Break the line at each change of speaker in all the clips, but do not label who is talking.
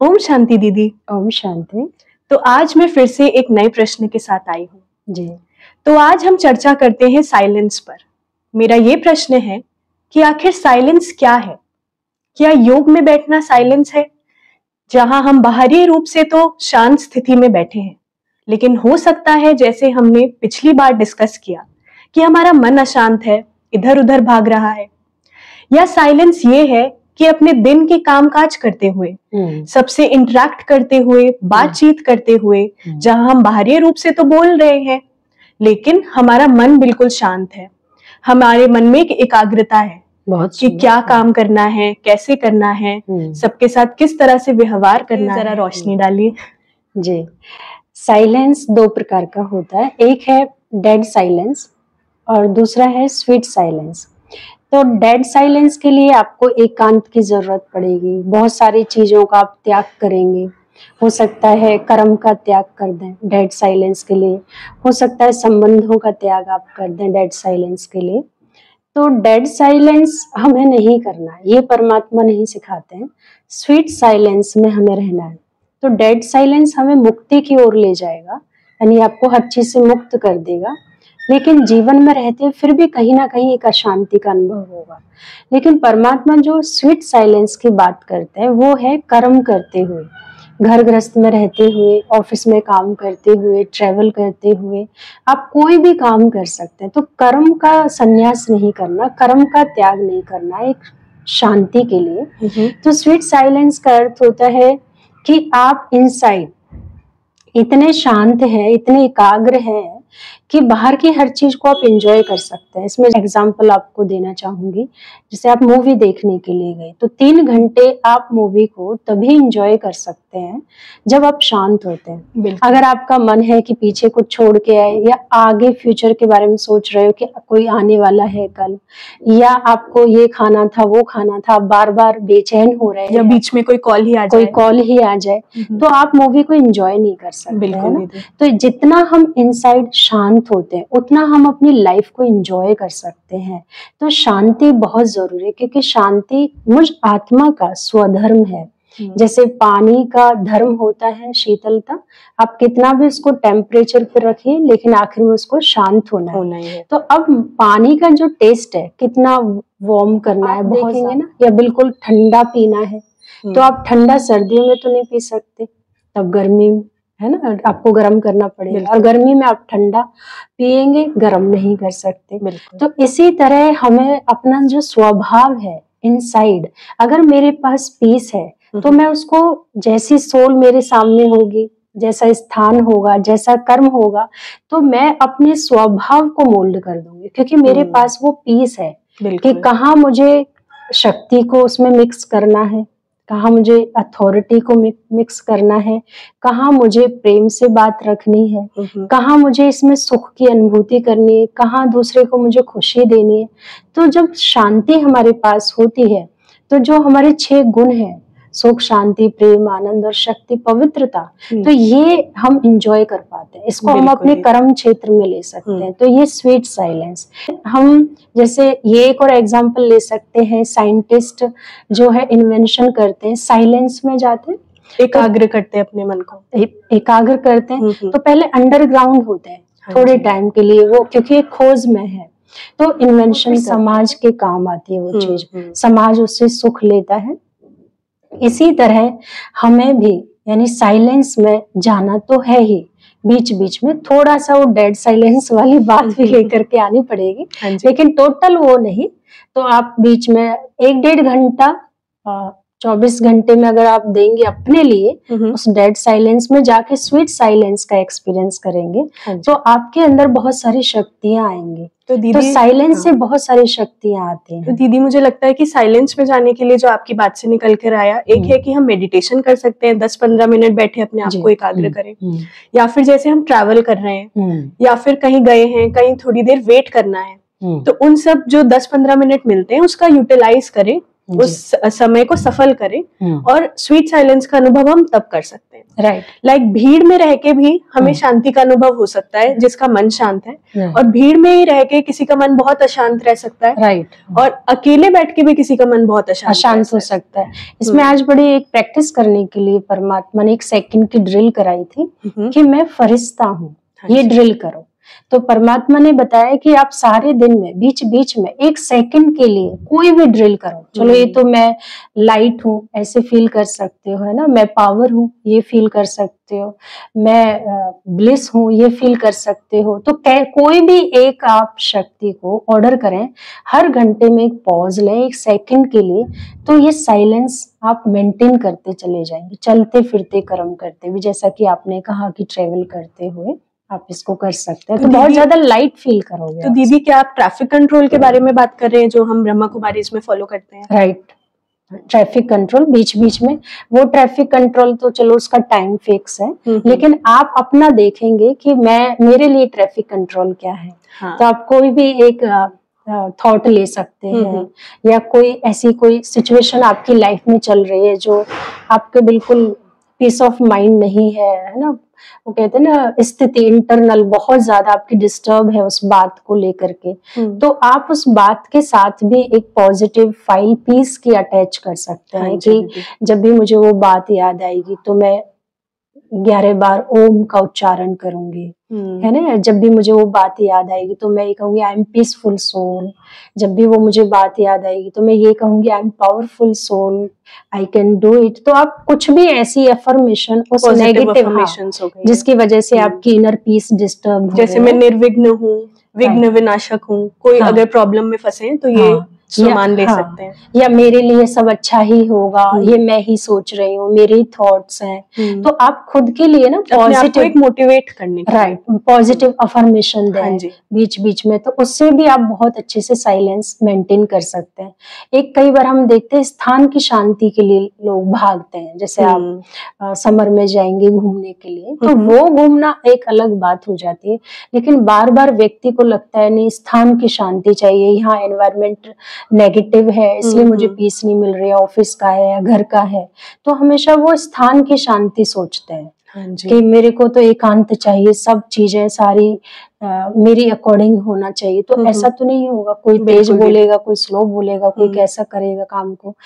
ओम शांति दीदी।
ओम शांति।
तो आज मैं फिर से एक नए प्रश्न के साथ आई हूँ
जी।
तो आज हम चर्चा करते हैं साइलेंस पर। मेरा ये प्रश्न है कि आखिर साइलेंस क्या है? क्या योग में बैठना साइलेंस है, जहां हम बाहरी रूप से तो शांत स्थिति में बैठे हैं, लेकिन हो सकता है जैसे हमने पिछली बार डिस्कस किया कि हमारा मन अशांत है, इधर उधर भाग रहा है? या साइलेंस ये है कि अपने दिन के कामकाज करते हुए, सबसे इंटरेक्ट करते हुए, बातचीत करते हुए, जहां हम बाहरी रूप से तो बोल रहे हैं लेकिन हमारा मन बिल्कुल शांत है, हमारे मन में एक एकाग्रता है कि क्या काम करना है, कैसे करना है, सबके साथ किस तरह से व्यवहार करना है। जरा रोशनी डालिए।
जी, साइलेंस दो प्रकार का होता है, एक है डेड साइलेंस और दूसरा है स्वीट साइलेंस। तो डेड साइलेंस के लिए आपको एकांत की जरूरत पड़ेगी, बहुत सारी चीजों का आप त्याग करेंगे। हो सकता है कर्म का त्याग कर दें डेड साइलेंस के लिए, हो सकता है संबंधों का त्याग आप कर दें डेड साइलेंस के लिए। तो डेड साइलेंस हमें नहीं करना है, ये परमात्मा नहीं सिखाते हैं। स्वीट साइलेंस में हमें रहना है। तो डेड साइलेंस हमें मुक्ति की ओर ले जाएगा, यानी आपको हर चीज से मुक्त कर देगा, लेकिन जीवन में रहते फिर भी कहीं ना कहीं एक अशांति का अनुभव होगा। लेकिन परमात्मा जो स्वीट साइलेंस की बात करते हैं वो है कर्म करते हुए, घर गृहस्थ में रहते हुए, ऑफिस में काम करते हुए, ट्रेवल करते हुए आप कोई भी काम कर सकते हैं। तो कर्म का संन्यास नहीं करना, कर्म का त्याग नहीं करना एक शांति के लिए। तो स्वीट साइलेंस का अर्थ होता है कि आप इनसाइड इतने शांत हैं, इतने एकाग्र हैं कि बाहर की हर चीज को आप एंजॉय कर सकते हैं। इसमें एग्जांपल आपको देना चाहूंगी, जैसे आप मूवी देखने के लिए गए तो 3 घंटे आप मूवी को तभी एंजॉय कर सकते हैं जब आप शांत होते हैं। अगर आपका मन है कि पीछे कुछ छोड़ के आए या आगे फ्यूचर के बारे में सोच रहे हो कि कोई आने वाला है कल, या आपको ये खाना था वो खाना था, आप बार बार बेचैन हो रहे हैं,
या बीच में कोई कॉल ही आ जाए
तो आप मूवी को एंजॉय नहीं कर सकते है ना। तो जितना हम इनसाइड शांत होते हैं उतना हम अपनी लाइफ को एंजॉय कर सकते हैं। तो शांति बहुत जरूरी है, क्योंकि शांति मुझ आत्मा का स्वधर्म है। जैसे पानी का धर्म होता है शीतलता, आप कितना भी उसको टेम्परेचर पे रखिए लेकिन आखिर में उसको शांत होना है। तो अब पानी का जो टेस्ट है, कितना वार्म करना है देखेंगे ना, या बिल्कुल ठंडा पीना है। तो आप ठंडा सर्दियों में तो नहीं पी सकते, तब गर्मी है ना, आपको गर्म करना पड़ेगा, और गर्मी में आप ठंडा पिएंगे, गर्म नहीं कर सकते। तो इसी तरह हमें अपना जो स्वभाव है इनसाइड, अगर मेरे पास पीस है तो मैं उसको, जैसी सोल मेरे सामने होगी, जैसा स्थान होगा, जैसा कर्म होगा, तो मैं अपने स्वभाव को मोल्ड कर दूंगी, क्योंकि मेरे पास वो पीस है कि कहाँ मुझे शक्ति को उसमें मिक्स करना है, कहाँ मुझे अथॉरिटी को मिक्स करना है, कहाँ मुझे प्रेम से बात रखनी है, कहाँ मुझे इसमें सुख की अनुभूति करनी है, कहाँ दूसरे को मुझे खुशी देनी है। तो जब शांति हमारे पास होती है तो जो हमारे 6 गुण हैं, सुख, शांति, प्रेम, आनंद और शक्ति, पवित्रता, तो ये हम इंजॉय कर पाते हैं। इसको हम अपने कर्म क्षेत्र में ले सकते हैं। तो ये स्वीट साइलेंस हम, जैसे ये एक और एग्जांपल ले सकते हैं, साइंटिस्ट जो है इन्वेंशन करते हैं, साइलेंस में जाते हैं,
एकाग्र करते हैं अपने मन को,
एकाग्र करते हैं। तो पहले अंडरग्राउंड होते हैं थोड़े टाइम के लिए, वो क्योंकि खोज में है। तो इन्वेंशन समाज के काम आती है वो चीज, समाज उससे सुख लेता है। इसी तरह हमें भी, यानी साइलेंस में जाना तो है ही, बीच बीच में थोड़ा सा वो डेड साइलेंस वाली बात भी लेकर के आनी पड़ेगी, लेकिन टोटल वो नहीं। तो आप बीच में 1-1.5 घंटा 24 घंटे में अगर आप देंगे अपने लिए, उस डेड साइलेंस में जाके स्वीट साइलेंस का एक्सपीरियंस करेंगे, तो आपके अंदर बहुत सारी शक्तियां आएंगी। तो साइलेंस से बहुत सारी शक्तियां आती हैं।
तो दीदी, मुझे लगता है कि साइलेंस में जाने के लिए जो आपकी बात से निकल कर आया, एक है कि हम मेडिटेशन कर सकते हैं, 10-15 मिनट बैठे अपने आप को एकाग्र करें, या फिर जैसे हम ट्रैवल कर रहे हैं या फिर कहीं गए हैं, कहीं थोड़ी देर वेट करना है, तो उन सब जो 10-15 मिनट मिलते हैं उसका यूटिलाइज करें उस समय को सफल करें, और स्वीट साइलेंस का अनुभव हम तब कर सकते हैं।
राइट।
लाइक भीड़ में रह के भी हमें शांति का अनुभव हो सकता है जिसका मन शांत है, और भीड़ में ही रह के किसी का मन बहुत अशांत रह सकता है।
राइट।
और अकेले बैठ के भी किसी का मन बहुत अशांत हो सकता है।
इसमें आज बड़ी एक प्रैक्टिस करने के लिए परमात्मा ने 1 सेकंड की ड्रिल कराई थी कि मैं फरिश्ता हूँ, ये ड्रिल करो। तो परमात्मा ने बताया कि आप सारे दिन में बीच बीच में 1 सेकंड के लिए कोई भी ड्रिल करो। चलो ये तो मैं लाइट हूँ, ऐसे फील कर सकते हो, है ना। मैं पावर हूँ, ये फील कर सकते हो। मैं ब्लिस हूँ, ये फील कर सकते हो। तो कोई भी एक आप शक्ति को ऑर्डर करें, हर घंटे में एक पॉज लें 1 सेकंड के लिए, तो ये साइलेंस आप मेंटेन करते चले जाएंगे, चलते फिरते कर्म करते भी। जैसा कि आपने कहा कि ट्रेवल करते हुए आप इसको कर सकते हैं, तो बहुत ज्यादा लाइट फील करोगे।
तो दीदी, क्या आप ट्रैफिक कंट्रोल के बारे में बात कर रहे हैं जो हम ब्रह्मा कुमारी इसमें फॉलो करते हैं?
राइट। ट्रैफिक कंट्रोल बीच बीच में, वो ट्रैफिक कंट्रोल तो चलो उसका टाइम फिक्स है, लेकिन आप अपना देखेंगे कि मेरे लिए ट्रैफिक कंट्रोल क्या है। तो आप कोई भी एक थॉट ले सकते हैं, या कोई ऐसी कोई सिचुएशन आपकी लाइफ में चल रही है जो आपके बिल्कुल पीस ऑफ माइंड नहीं है ना। वो कहते हैं ना, स्थिति इंटरनल बहुत ज्यादा आपकी डिस्टर्ब है उस बात को लेकर के, तो आप उस बात के साथ भी एक पॉजिटिव फाइल पीस की अटैच कर सकते हैं कि जब भी मुझे वो बात याद आएगी तो मैं 11 बार ओम का उच्चारण करूंगी, है ना। जब भी मुझे वो बात याद आएगी तो मैं ये कहूंगी आई एम पीसफुल सोल। जब भी वो मुझे बात याद आएगी तो मैं ये कहूंगी I am powerful soul, I can do it. तो आप कुछ भी ऐसी अफर्मेशन उस नेगेटिव जिसकी वजह से आपकी इनर पीस डिस्टर्ब हो,
जैसे मैं निर्विघ्न हूँ, विघ्न विनाशक हूँ, कोई अगर प्रॉब्लम में फंसे तो ये सामान ले सकते हैं,
या मेरे लिए सब अच्छा ही होगा, ये मैं ही सोच रही हूँ, मेरे ही थॉट्स हैं। तो आप खुद के लिए ना पॉजिटिव
एक मोटिवेट करने,
राइट, पॉजिटिव अफर्मेशन दें बीच बीच में, तो उससे भी आप बहुत अच्छे से साइलेंस मेंटेन कर सकते हैं। एक कई बार हम देखते हैं स्थान की शांति के लिए लोग भागते हैं, जैसे आप समर में जाएंगे घूमने के लिए, तो वो घूमना एक अलग बात हो जाती है, लेकिन बार बार व्यक्ति को लगता है नहीं स्थान की शांति चाहिए, यहाँ एनवायरमेंट नेगेटिव है इसलिए मुझे पीस नहीं मिल रही है, ऑफिस का है या घर का है, तो हमेशा वो स्थान की शांति सोचते हैं कि मेरे को तो एकांत चाहिए, सब चीजें सारी मेरी अकॉर्डिंग होना चाहिए। तो ऐसा तो नहीं होगा, कोई तेज बोलेगा, कोई स्लो बोलेगा, कोई कैसा करेगा काम को,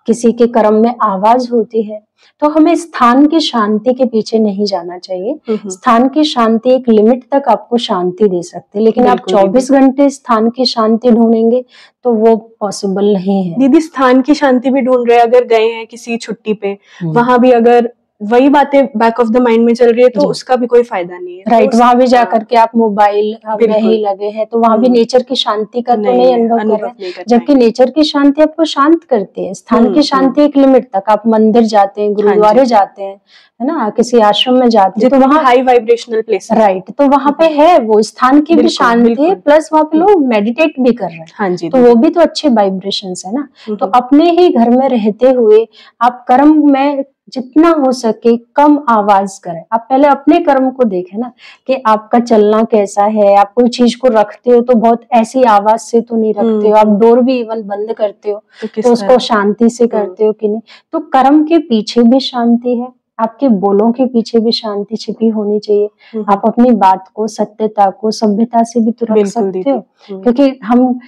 किसी के कर्म में आवाज होती है। तो हमें स्थान की शांति के पीछे नहीं जाना चाहिए। स्थान की शांति एक लिमिट तक आपको शांति दे सकते हैं, लेकिन आप 24 घंटे स्थान की शांति ढूंढेंगे तो वो पॉसिबल नहीं है।
दीदी, स्थान की शांति भी ढूंढ रहे हैं, अगर गए हैं किसी छुट्टी पे, वहां भी अगर वही बातें बैक ऑफ द माइंड में चल रही है तो उसका भी कोई फायदा नहीं है।
राइट, वहां भी जाकर के आप मोबाइल में ही लगे हैं, तो वहां भी नेचर की शांति का तो नहीं अनुभव कर रहे हैं, जबकि नेचर की शांति आपको शांत करती है। स्थान की शांति एक लिमिट तक, आप मंदिर जाते हैं, गुरुद्वारे जाते हैं, है ना, किसी आश्रम में जाते हैं, तो वहाँ
हाई वाइब्रेशनल प्लेस,
राइट, तो वहाँ पे है वो स्थान की भी शांति है, प्लस वहाँ पे लोग मेडिटेट भी कर रहे हैं, तो वो भी तो अच्छे वाइब्रेशंस है ना। तो अपने ही घर में रहते हुए आप कर्म में जितना हो सके कम आवाज करें। आप पहले अपने कर्म को देखें ना कि आपका चलना कैसा है, आप कोई चीज को रखते हो तो बहुत ऐसी आवाज से तो नहीं रखते हो, आप डोर भी इवन बंद करते हो तो उसको शांति से करते हो कि नहीं। तो कर्म के पीछे भी शांति है, आपके बोलों के पीछे भी शांति छिपी होनी चाहिए। आप अपनी बात को, सत्यता को, सभ्यता से भी तो रख सकते हो, क्योंकि हम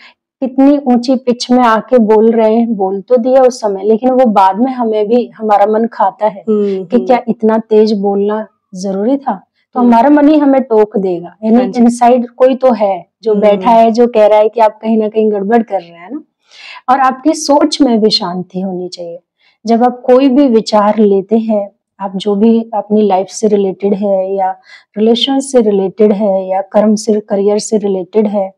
कितनी ऊंची पिच में आके बोल रहे हैं, बोल तो दिया उस समय, लेकिन वो बाद में हमें भी हमारा मन खाता है कि क्या इतना तेज बोलना जरूरी था। तो हमारा मन ही हमें टोक देगा, यानी इनसाइड कोई तो है जो बैठा है, जो कह रहा है कि आप कहीं ना कहीं गड़बड़ कर रहे हैं ना। और आपकी सोच में भी शांति होनी चाहिए। जब आप कोई भी विचार लेते हैं, आप जो भी अपनी लाइफ से रिलेटेड है या रिलेशन से रिलेटेड है या कर्म से, करियर से रिलेटेड है,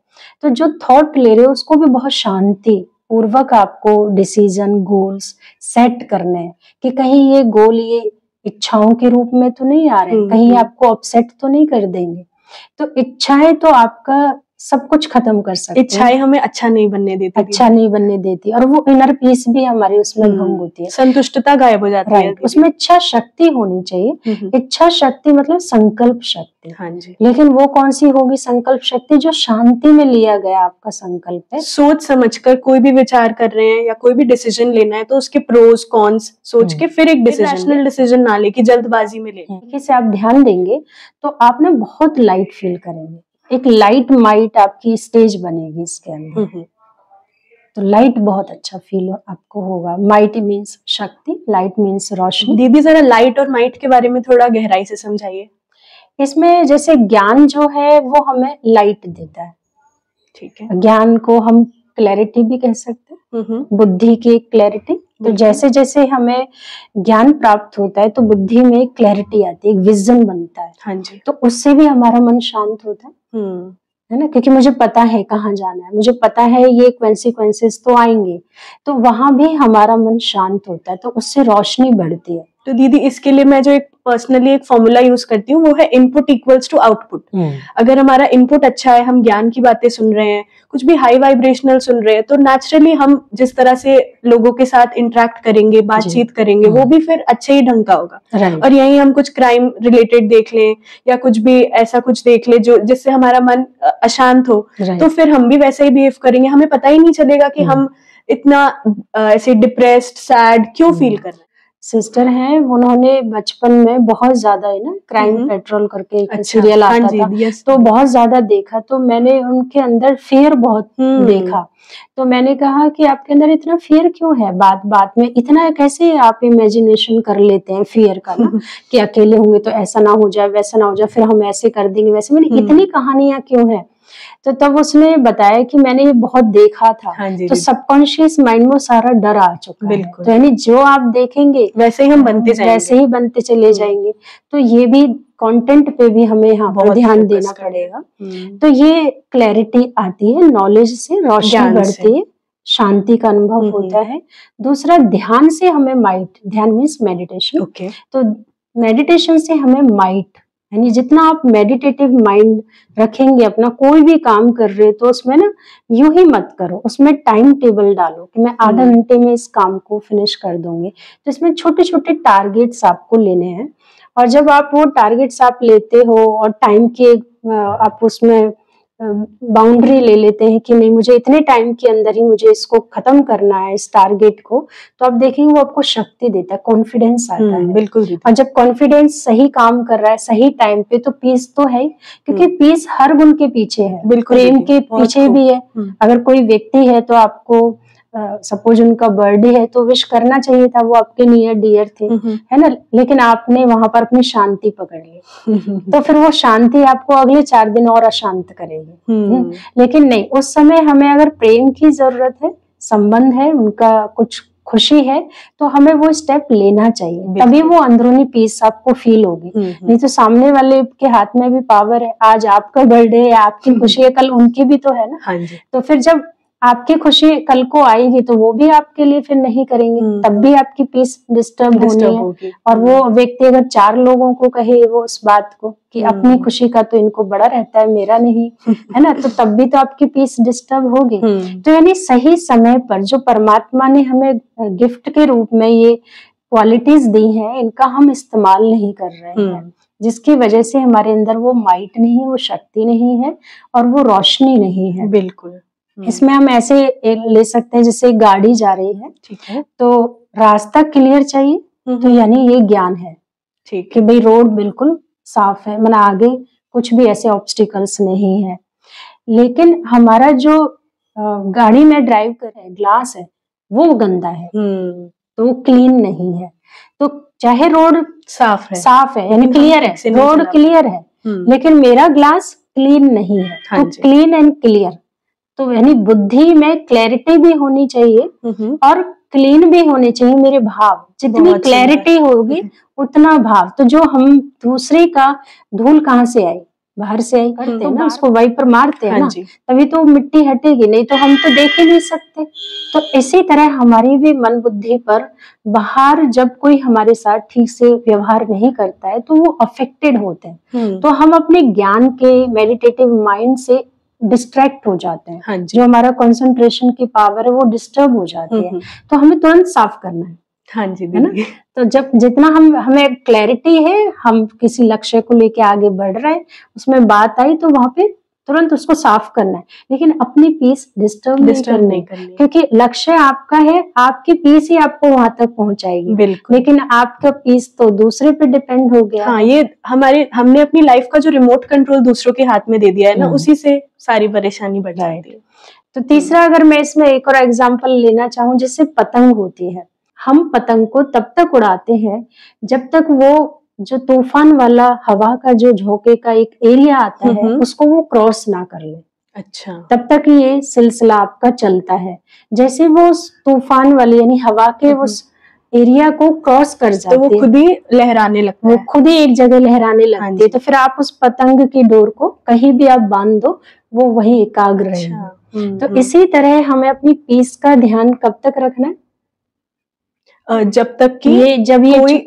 तो जो थॉट ले रहे हो उसको भी बहुत शांति पूर्वक आपको डिसीजन, गोल्स सेट करने हैं कि कहीं ये गोल ये इच्छाओं के रूप में तो नहीं आ रहे, कहीं आपको अपसेट तो नहीं कर देंगे। तो इच्छाएं तो आपका सब कुछ खत्म कर सकते हैं।
इच्छाएं हमें अच्छा नहीं बनने देती,
अच्छा नहीं बनने देती, और वो इनर पीस भी हमारी उसमें भंग होती है,
संतुष्टता गायब हो जाती है।
उसमें इच्छा शक्ति होनी चाहिए। इच्छा शक्ति मतलब संकल्प शक्ति।
हाँ जी।
लेकिन वो कौन सी होगी संकल्प शक्ति? जो शांति में लिया गया आपका संकल्प है।
सोच समझकर कोई भी विचार कर रहे हैं या कोई भी डिसीजन लेना है तो उसके प्रोज कॉन्स सोच के फिर एक रैशनल डिसीजन ना लेके जल्दबाजी में ले।
से आप ध्यान देंगे तो आप ना बहुत लाइट फील करेंगे, एक लाइट माइट आपकी स्टेज बनेगी इसके अंदर। तो लाइट बहुत अच्छा फील आपको होगा। माइट मीन्स शक्ति, लाइट मीन्स रोशनी।
दीदी जरा लाइट और माइट के बारे में थोड़ा गहराई से समझाइए।
इसमें जैसे ज्ञान जो है वो हमें लाइट देता है,
ठीक है।
ज्ञान को हम क्लैरिटी भी कह सकते हैं, बुद्धि की क्लैरिटी। तो जैसे जैसे हमें ज्ञान प्राप्त होता है तो बुद्धि में एक क्लैरिटी आती है, एक विजन बनता है।
हाँ जी।
तो उससे भी हमारा मन शांत होता है ना, क्योंकि मुझे पता है कहाँ जाना है, मुझे पता है ये कॉन्सिक्वेंसेस तो आएंगे, तो वहां भी हमारा मन शांत होता है, तो उससे रोशनी बढ़ती है।
तो दीदी इसके लिए मैं जो एक पर्सनली एक फॉर्मूला यूज करती हूँ वो है इनपुट इक्वल्स टू आउटपुट। अगर हमारा इनपुट अच्छा है, हम ज्ञान की बातें सुन रहे हैं, कुछ भी हाई वाइब्रेशनल सुन रहे हैं, तो नेचुरली हम जिस तरह से लोगों के साथ इंटरेक्ट करेंगे, बातचीत करेंगे, वो भी फिर अच्छे ही ढंग का होगा। और यही हम कुछ क्राइम रिलेटेड देख लें या कुछ भी ऐसा कुछ देख ले जो जिससे हमारा मन अशांत हो, तो फिर हम भी वैसे ही बिहेव करेंगे। हमें पता ही नहीं चलेगा कि हम इतना ऐसे डिप्रेस्ड सैड क्यों फील कर रहे हैं।
सिस्टर हैं, उन्होंने बचपन में बहुत ज्यादा है ना क्राइम पेट्रोल करके एक सीरियल आता था, तो बहुत ज्यादा देखा, तो मैंने उनके अंदर फियर बहुत देखा। तो मैंने कहा कि आपके अंदर इतना फियर क्यों है, बात बात में इतना कैसे आप इमेजिनेशन कर लेते हैं फियर का ना कि अकेले होंगे तो ऐसा ना हो जाए, वैसा ना हो जाए, फिर हम ऐसे कर देंगे वैसे। मैंने इतनी कहानियां क्यों है? तो तब उसने बताया कि मैंने ये बहुत देखा था। तो सबकॉन्शियस माइंड में सारा डर आ चुका है, तो यानी जो आप देखेंगे
वैसे ही हम बनते जाएंगे,
वैसे ही बनते चले जाएंगे। तो ये भी कंटेंट पे भी हमें यहाँ पर ध्यान देना पड़ेगा। तो ये क्लैरिटी आती है, नॉलेज से रोशनी बढ़ती है, शांति का अनुभव होता है। दूसरा, ध्यान से हमें माइट, ध्यान मीन्स मेडिटेशन। तो मेडिटेशन से हमें माइट, यानी जितना आप मेडिटेटिव माइंड रखेंगे, अपना कोई भी काम कर रहे तो उसमें ना यूं ही मत करो, उसमें टाइम टेबल डालो कि मैं आधा घंटे में इस काम को फिनिश कर दूंगी। तो इसमें छोटे छोटे टारगेट्स आपको लेने हैं, और जब आप वो टारगेट्स आप लेते हो और टाइम के आप उसमें बाउंड्री ले लेते हैं कि नहीं मुझे इतने टाइम के अंदर ही मुझे इसको खत्म करना है इस टारगेट को, तो आप देखेंगे वो आपको शक्ति देता है, कॉन्फिडेंस आता है।
बिल्कुल।
और जब कॉन्फिडेंस सही काम कर रहा है सही टाइम पे, तो पीस तो है, क्योंकि पीस हर गुण के पीछे है, प्रेम के पीछे भी है। अगर कोई व्यक्ति है तो आपको सपोज उनका बर्थडे है तो विश करना चाहिए था, वो आपके नियर डियर थे, है ना, लेकिन आपने वहां पर अपनी शांति पकड़ ली, तो फिर वो शांति आपको अगले 4 दिन और अशांत करेगी। लेकिन नहीं, उस समय हमें अगर प्रेम की जरूरत है, संबंध है, उनका कुछ खुशी है, तो हमें वो स्टेप लेना चाहिए, तभी वो अंदरूनी पीस आपको फील होगी। नहीं तो सामने वाले के हाथ में भी पावर है, आज आपका बर्थडे है, आपकी खुशी है, कल उनकी भी तो है ना। तो फिर जब आपकी खुशी कल को आएगी तो वो भी आपके लिए फिर नहीं करेंगे, तब भी आपकी पीस डिस्टर्ब होगी। और वो व्यक्ति अगर 4 लोगों को कहे वो उस बात को कि अपनी खुशी का तो इनको बड़ा रहता है, मेरा नहीं, है ना, तो तब भी तो आपकी पीस डिस्टर्ब होगी। तो यानी सही समय पर जो परमात्मा ने हमें गिफ्ट के रूप में ये क्वालिटीज दी हैं, इनका हम इस्तेमाल नहीं कर रहे हैं, जिसकी वजह से हमारे अंदर वो माइट नहीं, वो शक्ति नहीं है और वो रोशनी नहीं है।
बिल्कुल।
इसमें हम ऐसे ले सकते हैं, जैसे गाड़ी जा रही है,
ठीक है,
तो रास्ता क्लियर चाहिए, तो यानी ये ज्ञान है, ठीक, कि भाई रोड बिल्कुल साफ है, मतलब आगे कुछ भी ऐसे ऑब्स्टिकल्स नहीं है। लेकिन हमारा जो गाड़ी में ड्राइव कर रहे हैं ग्लास है वो गंदा है, तो वो क्लीन नहीं है। तो चाहे रोड साफ है यानी क्लियर है, रोड क्लियर है, लेकिन मेरा ग्लास क्लीन नहीं है, तो क्लीन एंड क्लियर, तो यानी बुद्धि में क्लैरिटी भी होनी चाहिए और क्लीन भी होने चाहिए मेरे भाव। जितनी क्लैरिटी होगी उतना भाव। तो जो हम दूसरे का धूल कहाँ से आई, बाहर से आई, करते हैं ना, उसको वाइपर मारते हैं ना, तभी तो मिट्टी हटेगी, नहीं तो हम तो देख ही नहीं सकते। तो इसी तरह हमारी भी मन बुद्धि पर बाहर जब कोई हमारे साथ ठीक से व्यवहार नहीं करता है तो वो अफेक्टेड होते हैं। तो हम अपने ज्ञान के मेडिटेटिव माइंड से डिस्ट्रैक्ट हो जाते हैं।
हाँ जी।
जो हमारा कंसंट्रेशन की पावर है वो डिस्टर्ब हो जाती है, तो हमें तुरंत साफ करना है।
हाँ जी,
है ना? तो जब जितना हमें क्लैरिटी है, हम किसी लक्ष्य को लेके आगे बढ़ रहे हैं, उसमें बात आई तो वहां पे तुरंत उसको साफ करना है, लेकिन अपनी पीस डिस्टर्ब नहीं करनी, क्योंकि लक्ष्य आपका है, आपकी पीस ही आपको वहां तक पहुंचाएगी। लेकिन आपका पीस तो दूसरे पे डिपेंड हो गया।
हाँ, ये हमने अपनी लाइफ का जो रिमोट कंट्रोल दूसरों के हाथ में दे दिया है ना, उसी से सारी परेशानी बढ़ जाती है।
तो तीसरा, अगर मैं इसमें एक और एग्जाम्पल लेना चाहूँ, जैसे पतंग होती है, हम पतंग को तब तक उड़ाते हैं जब तक वो जो तूफान वाला हवा का जो झोंके का एक एरिया आता है उसको वो क्रॉस ना कर ले।
अच्छा।
तब तक ये सिलसिला आपका चलता है। जैसे वो उस तूफान वाली यानी हवा के उस एरिया को क्रॉस कर जाते हैं,
तो वो खुद ही लहराने लगता है,
वो खुद ही एक जगह लहराने लगती है। तो फिर आप उस पतंग की डोर को कहीं भी आप बांध दो, वो वही एकाग्र रहेगी। तो इसी तरह हमें अपनी पीस का ध्यान कब तक रखना है?
जब तक कि
जब ये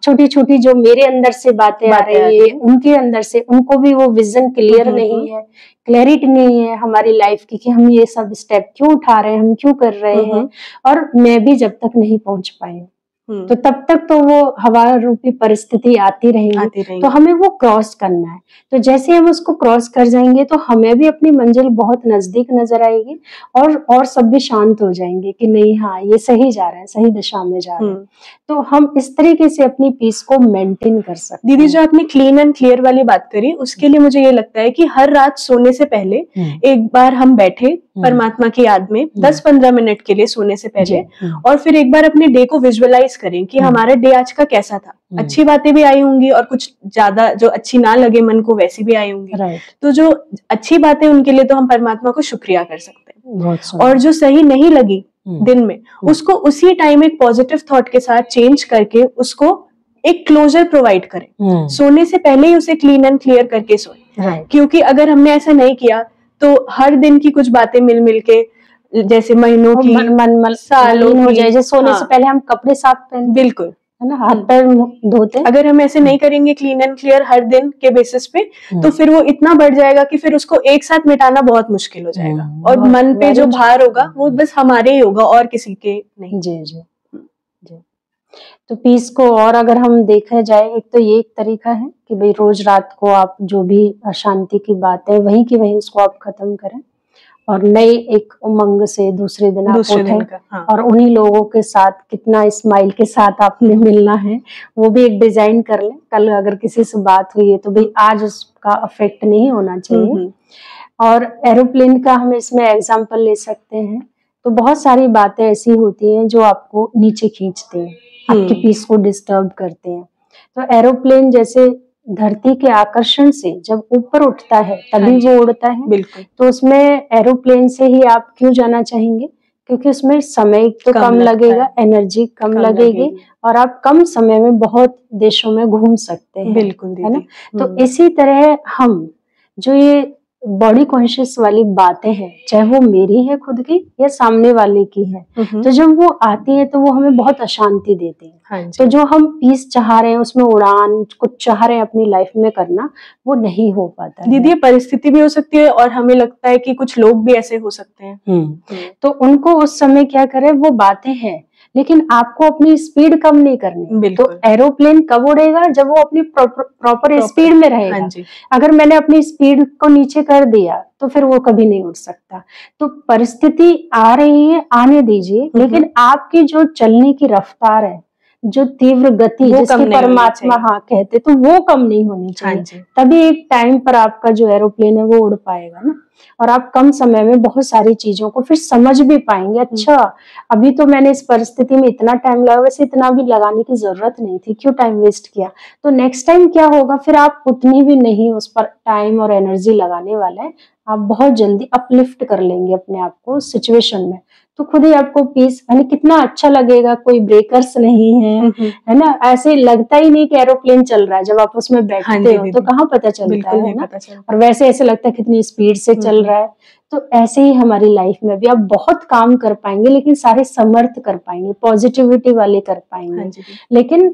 छोटी छोटी जो मेरे अंदर से बातें आ रही है, उनके अंदर से उनको भी वो विजन क्लियर नहीं है, क्लैरिटी नहीं है हमारी लाइफ की कि हम ये सब स्टेप क्यों उठा रहे हैं, हम क्यों कर रहे हैं, और मैं भी जब तक नहीं पहुंच पाई, तो तब तक तो वो हवा रूपी परिस्थिति आती रहेंगी। तो हमें वो क्रॉस करना है। तो जैसे हम उसको क्रॉस कर जाएंगे तो हमें भी अपनी मंजिल बहुत नजदीक नजर आएगी, और सब भी शांत हो जाएंगे कि नहीं, हाँ ये सही जा रहा है, सही दिशा में जा रहे हैं। तो हम इस तरीके से अपनी पीस को मेंटेन कर सकते हैं।
दीदी, जो आपने क्लीन एंड क्लियर वाली बात करी, उसके लिए मुझे ये लगता है कि हर रात सोने से पहले एक बार हम बैठे परमात्मा की याद में 10-15 मिनट के लिए सोने से पहले, और फिर एक बार अपने डे को विजुअलाइज करें कि हमारा डे आज का कैसा था। अच्छी बातें भी आई होंगी और कुछ ज्यादा जो अच्छी ना लगे मन को वैसी भी आई होंगी। तो जो अच्छी बातें, उनके लिए तो हम परमात्मा को शुक्रिया कर सकते हैं, और जो सही नहीं लगी दिन में, उसको उसी टाइम एक पॉजिटिव थॉट के साथ चेंज करके उसको एक क्लोजर प्रोवाइड करें। सोने से पहले ही उसे क्लीन एंड क्लियर करके सोए, क्योंकि अगर हमने ऐसा नहीं किया तो हर दिन की कुछ बातें मिल के, जैसे महीनों की, सालों
हो जाए। जैसे सोने से पहले हम कपड़े साफ पहने,
बिल्कुल,
है ना, हाथ पैर धोते।
अगर हम ऐसे नहीं करेंगे क्लीन एंड क्लियर हर दिन के बेसिस पे, तो फिर वो इतना बढ़ जाएगा कि फिर उसको एक साथ मिटाना बहुत मुश्किल हो जाएगा, और मन पे जो भार होगा वो बस हमारे ही होगा और किसी के नहीं।
जी जी जी। तो पीस को और अगर हम देखा जाए, एक तो ये एक तरीका है कि भाई रोज रात को आप जो भी अशांति की बात है वहीं की वहीं उसको आप खत्म करें, और नए एक उमंग से दूसरे दिन आप उठें। और उन्हीं लोगों के साथ कितना स्माइल के साथ आपने मिलना है वो भी एक डिजाइन कर लें। कल अगर किसी से बात हुई है तो भाई आज उसका अफेक्ट नहीं होना चाहिए। और एरोप्लेन का हम इसमें एग्जाम्पल ले सकते हैं। तो बहुत सारी बातें ऐसी होती हैं जो आपको नीचे खींचते हैं, आपकी पीस को डिस्टर्ब करते हैं। तो एरोप्लेन जैसे धरती के आकर्षण से जब ऊपर उठता है तभी वो उड़ता है।
बिल्कुल।
तो उसमें एरोप्लेन से ही आप क्यों जाना चाहेंगे? क्योंकि उसमें समय तो कम लगेगा, एनर्जी कम लगेगी, और आप कम समय में बहुत देशों में घूम सकते हैं।
बिल्कुल,
है ना? तो इसी तरह हम जो ये बॉडी कॉन्शियस वाली बातें हैं, चाहे वो मेरी है खुद की या सामने वाले की है, तो जब वो आती है तो वो हमें बहुत अशांति देती है। तो जो हम पीस चाह रहे हैं, उसमें उड़ान कुछ चाह रहे हैं अपनी लाइफ में करना, वो नहीं हो पाता।
दीदी, ये परिस्थिति भी हो सकती है और हमें लगता है कि कुछ लोग भी ऐसे हो सकते हैं।
तो उनको उस समय क्या करें, वो बातें हैं, लेकिन आपको अपनी स्पीड कम नहीं करनी। तो एरोप्लेन कब उड़ेगा? जब वो अपनी प्रॉपर स्पीड में रहेगा। अगर मैंने अपनी स्पीड को नीचे कर दिया तो फिर वो कभी नहीं उड़ सकता। तो परिस्थिति आ रही है, आने दीजिए, लेकिन आपकी जो चलने की रफ्तार है, जो तीव्र गति जिसकी परमात्मा कहते, तो वो कम नहीं होनी चाहिए। तभी एक टाइम पर आपका जो एरोप्लेन है वो उड़ पाएगा ना, और आप कम समय में बहुत सारी चीजों को फिर समझ भी पाएंगे। अच्छा, अभी तो मैंने इस परिस्थिति में इतना टाइम लगा, वैसे इतना भी लगाने की जरूरत नहीं थी, क्यों टाइम वेस्ट किया? तो नेक्स्ट टाइम क्या होगा, फिर आप उतनी भी नहीं उस पर टाइम और एनर्जी लगाने वाले हैं। आप बहुत जल्दी अपलिफ्ट कर लेंगे अपने आप को उस सिचुएशन में। तो खुद ही आपको पीस, यानी कितना अच्छा लगेगा, कोई ब्रेकर्स नहीं है, है ना, ऐसे लगता ही नहीं कि एरोप्लेन चल रहा है। जब आप उसमें बैठते हो तो कहाँ पता चलता है ना, और वैसे ऐसे लगता है कितनी स्पीड से चल रहा है। तो ऐसे ही हमारी लाइफ में भी आप बहुत काम कर पाएंगे, लेकिन सारे समर्थ कर पाएंगे, पॉजिटिविटी वाले कर पाएंगे। लेकिन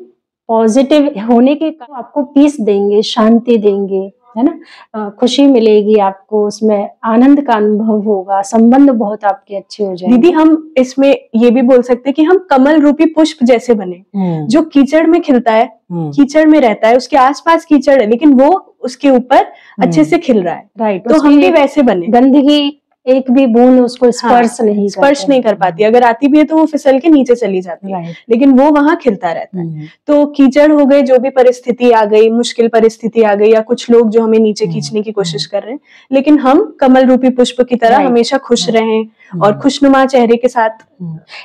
पॉजिटिव होने के कारण आपको पीस देंगे, शांति देंगे, है ना, खुशी मिलेगी आपको, उसमें आनंद का अनुभव होगा, संबंध बहुत आपके अच्छे हो जाएंगे।
दीदी हम इसमें ये भी बोल सकते हैं कि हम कमल रूपी पुष्प जैसे बने, जो कीचड़ में खिलता है, कीचड़ में रहता है, उसके आसपास कीचड़ है लेकिन वो उसके ऊपर अच्छे से खिल रहा है।
राइट,
तो हम भी वैसे बने।
गंदगी एक भी बूंद उसको स्पर्श नहीं
कर पाती, अगर आती भी है तो वो फिसल के नीचे चली जाती है, लेकिन वो वहां खिलता रहता है। तो कीचड़ हो गए, जो भी परिस्थिति आ गई, मुश्किल परिस्थिति आ गई, या कुछ लोग जो हमें नीचे खींचने की कोशिश कर रहे हैं, लेकिन हम कमल रूपी पुष्प की तरह हमेशा खुश रहें और खुशनुमा चेहरे के साथ।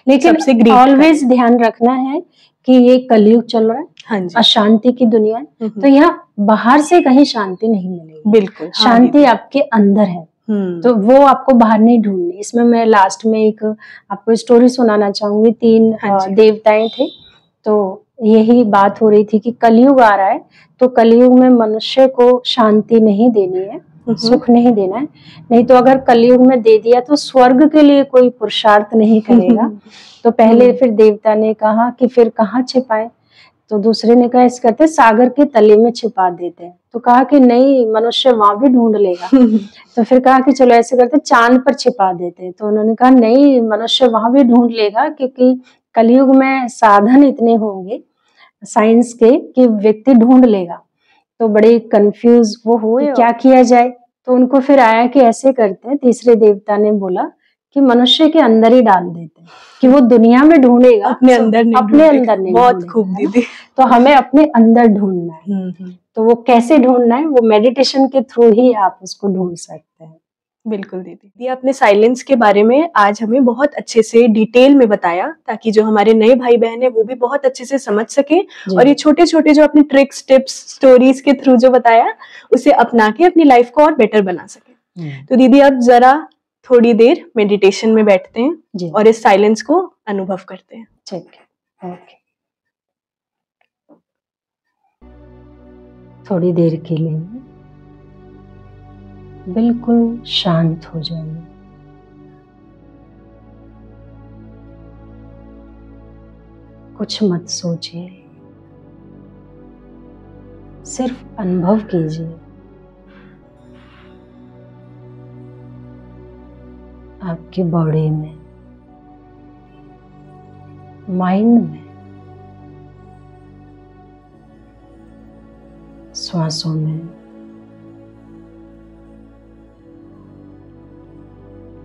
लेकिन ऑलवेज ध्यान रखना है कि ये कलयुग चल रहा है,
हाँ जी,
अशांति की दुनिया है, तो यहाँ बाहर से कहीं शांति नहीं मिलेगी।
बिल्कुल,
शांति आपके अंदर है, तो वो आपको बाहर नहीं ढूंढनी। इसमें मैं लास्ट में एक आपको स्टोरी सुनाना चाहूंगी। 3 देवताएं थे, तो यही बात हो रही थी कि कलयुग आ रहा है, तो कलयुग में मनुष्य को शांति नहीं देनी है, सुख नहीं देना है, नहीं तो अगर कलयुग में दे दिया तो स्वर्ग के लिए कोई पुरुषार्थ नहीं करेगा। तो पहले फिर देवता ने कहा कि फिर कहाँ छिपाए, तो दूसरे ने कहा ऐसे करते सागर के तले में छिपा देते हैं, तो कहा कि नहीं, मनुष्य वहां भी ढूंढ लेगा। तो फिर कहा कि चलो ऐसे करते चांद पर छिपा देते हैं, तो उन्होंने कहा नहीं, मनुष्य वहां भी ढूंढ लेगा, क्योंकि कलयुग में साधन इतने होंगे साइंस के कि व्यक्ति ढूंढ लेगा। तो बड़े कंफ्यूज वो हुए, क्या किया जाए। तो उनको फिर आया कि ऐसे करते हैं, तीसरे देवता ने बोला कि मनुष्य के अंदर ही डाल देते हैं, कि वो दुनिया में ढूंढेगा,
अपने अंदर नहीं। बहुत खूब दीदी।
तो हमें अपने अंदर ढूंढना है। तो वो कैसे ढूंढना है, वो मेडिटेशन के थ्रू ही आप उसको ढूंढ सकते हैं।
बिल्कुल दीदी, आपने साइलेंस के बारे में आज हमें बहुत अच्छे से डिटेल में बताया, ताकि जो हमारे नए भाई बहन है वो भी बहुत अच्छे से समझ सके, और ये छोटे छोटे जो अपनी ट्रिक्स, टिप्स, स्टोरीज के थ्रू जो बताया, उसे अपना के अपनी लाइफ को और बेटर बना सके। तो दीदी अब जरा थोड़ी देर मेडिटेशन में बैठते हैं और इस साइलेंस को अनुभव करते हैं।
ठीक है, ओके। थोड़ी देर के लिए बिल्कुल शांत हो जाइए। कुछ मत सोचिए, सिर्फ अनुभव कीजिए। आपकी बॉडी में, माइंड में, श्वासों में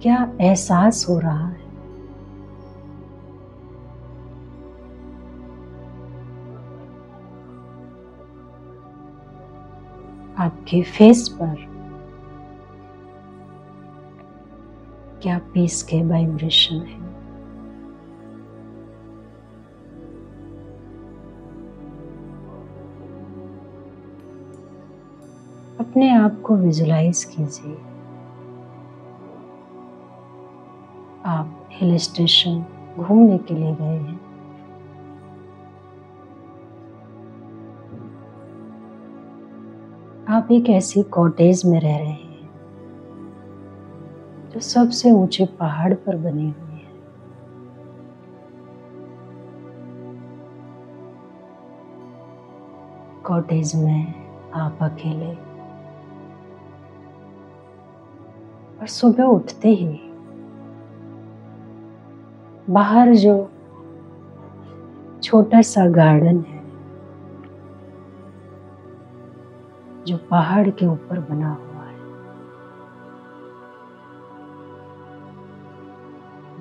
क्या एहसास हो रहा है। आपके फेस पर क्या पीस के वाइब्रेशन है। अपने आप को विजुलाइज कीजिए। आप हिल स्टेशन घूमने के लिए गए हैं। आप एक ऐसी कॉटेज में रह रहे हैं जो सबसे ऊंचे पहाड़ पर बनी हुई है। कॉटेज में आप अकेले, और सुबह उठते ही बाहर जो छोटा सा गार्डन है जो पहाड़ के ऊपर बना हुआ है,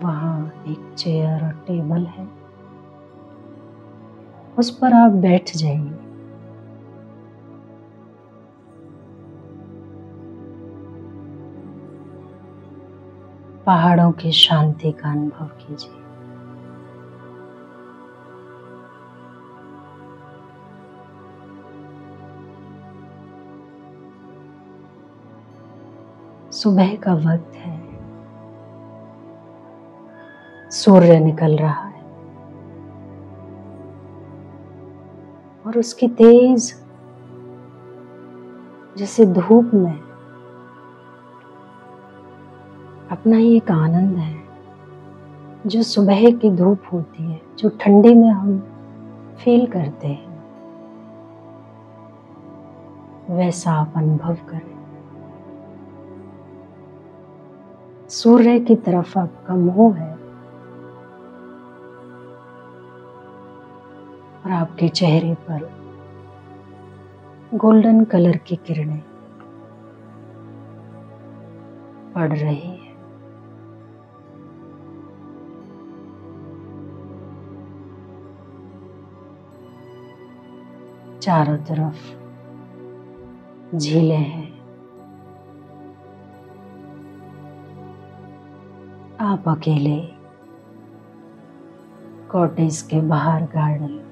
वहाँ एक चेयर और टेबल है, उस पर आप बैठ जाइए। पहाड़ों की शांति का अनुभव कीजिए। सुबह का वक्त है, सूर्य निकल रहा है और उसकी तेज जैसे धूप में अपना ही एक आनंद है। जो सुबह की धूप होती है, जो ठंडी में हम फील करते हैं, वैसा आप अनुभव करें। सूर्य की तरफ आपका मुंह है और आपके चेहरे पर गोल्डन कलर की किरणें पड़ रही है। चारों तरफ झीलें हैं। आप अकेले कॉटेज के बाहर गार्डन में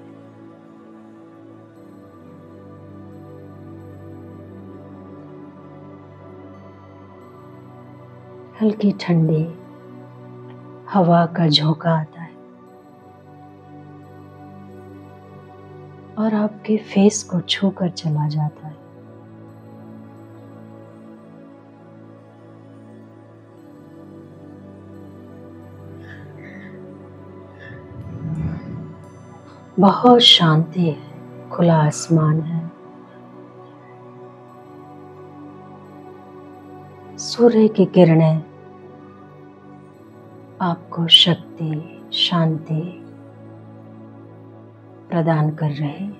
हल्की ठंडी हवा का झोंका आता है और आपके फेस को छूकर चला जाता है। बहुत शांति है, खुला आसमान है, सूर्य की किरणें आपको शक्ति, शांति प्रदान कर रहे हैं।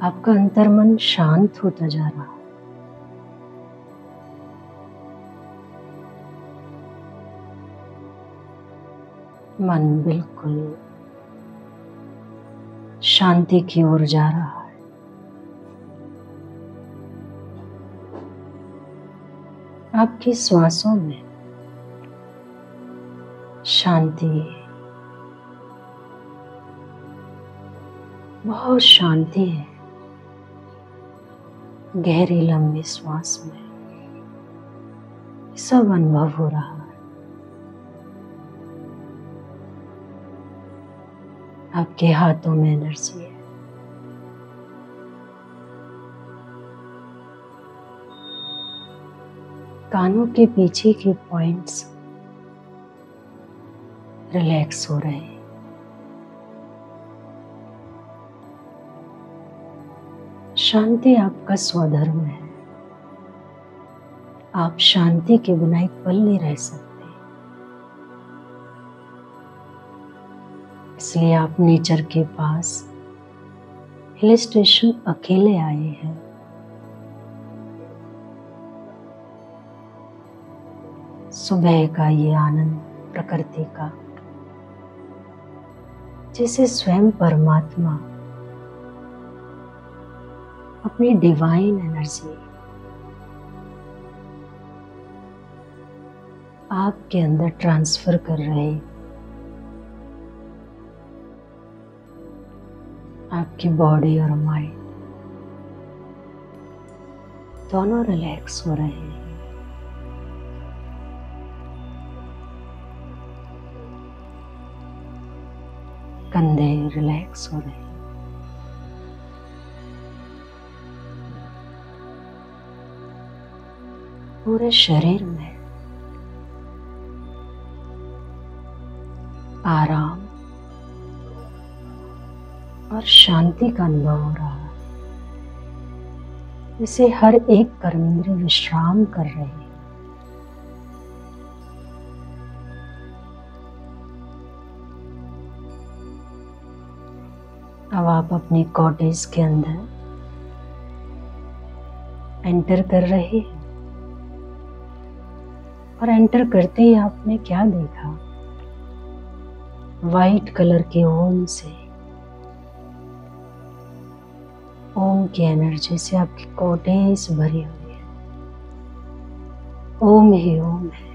आपका अंतर्मन शांत होता जा रहा है। मन बिल्कुल शांति की ओर जा रहा है। आपकी श्वासों में शांति, बहुत शांति है। गहरी लंबी श्वास में सब अनुभव हो रहा है। आपके हाथों में एनर्जी है। कानों के पीछे के पॉइंट्स रिलैक्स हो रहे हैं। शांति आपका स्वधर्म है। आप शांति के बिना एक पल नहीं रह सकते। इसलिए आप नेचर के पास हिल स्टेशन अकेले आए हैं। सुबह का ये आनंद प्रकृति का, जैसे स्वयं परमात्मा अपनी डिवाइन एनर्जी आपके अंदर ट्रांसफर कर रहे हैं। आपकी बॉडी और माइंड दोनों रिलैक्स हो रहे हैं। कंधे रिलैक्स हो रहे हैं। पूरे शरीर में आराम और शांति का अनुभव हो रहा है। जैसे हर एक कर्मेंद्रिय विश्राम कर रहे हैं। अब आप अपनी कॉटेज के अंदर एंटर कर रहे हैं और एंटर करते ही आपने क्या देखा? वाइट कलर के ओम से, ओम की एनर्जी से आपकी कॉटेज भरी हुई है। ओम ही ओम है।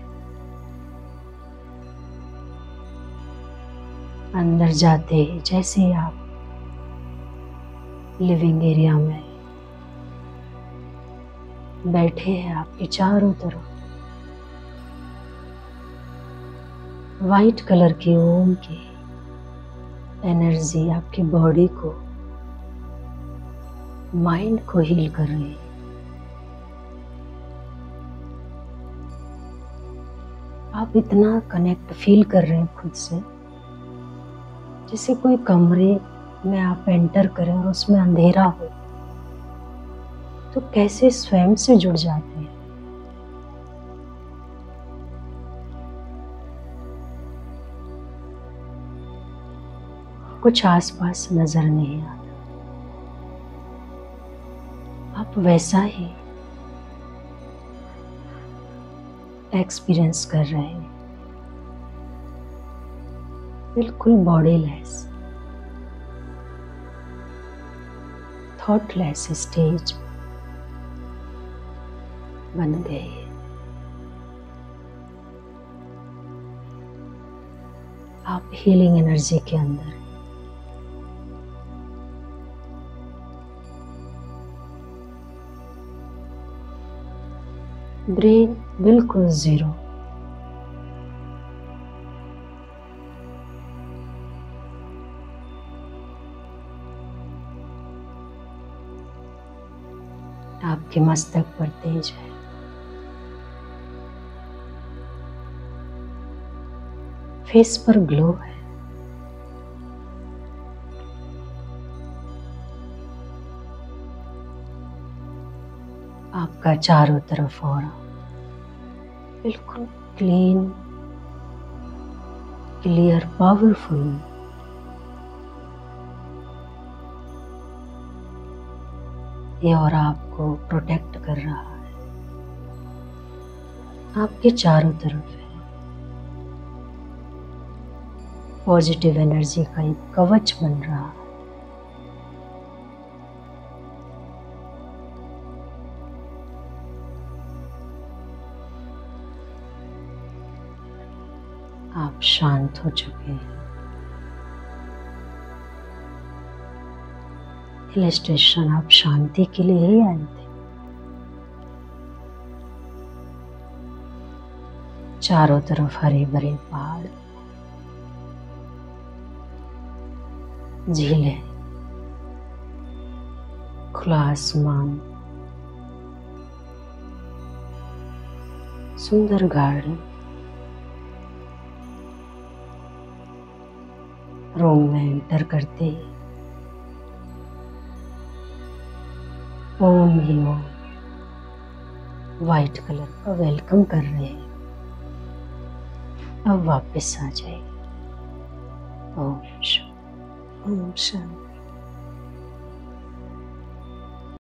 अंदर जाते ही जैसे ही आप लिविंग एरिया में बैठे हैं, आपके चारों तरफ वाइट कलर की ओम की एनर्जी आपकी बॉडी को, माइंड को हील कर रही है। आप इतना कनेक्ट फील कर रहे हैं खुद से जैसे कोई कमरे में आप एंटर करें और उसमें अंधेरा हो तो कैसे स्वयं से जुड़ जाते हैं। कुछ आसपास नजर नहीं आता, आप वैसा ही एक्सपीरियंस कर रहे हैं, बिल्कुल बॉडीलेस, थॉटलेस स्टेज बन गए। आप हीलिंग एनर्जी के अंदर हैं। ब्रेन बिल्कुल जीरो, आपके मस्तक पर तेज है, फेस पर ग्लो है, आपका चारों तरफ ऑरा बिल्कुल क्लीन, क्लियर, पावरफुल। ये ऑरा आपको प्रोटेक्ट कर रहा है, आपके चारों तरफ है। पॉजिटिव एनर्जी का एक कवच बन रहा है। आप शांत हो चुके हैं। हिल स्टेशन आप शांति के लिए ही आए थे। चारों तरफ हरे भरे पहाड़, झीलें, खुला आसमान, सुंदर गार्डन। रूम में एंटर करते ही ओम ही ओम वाइट कलर का वेलकम कर रहे हैं। अब वापस आ जाइए। ओम शांति।
ओम शांति।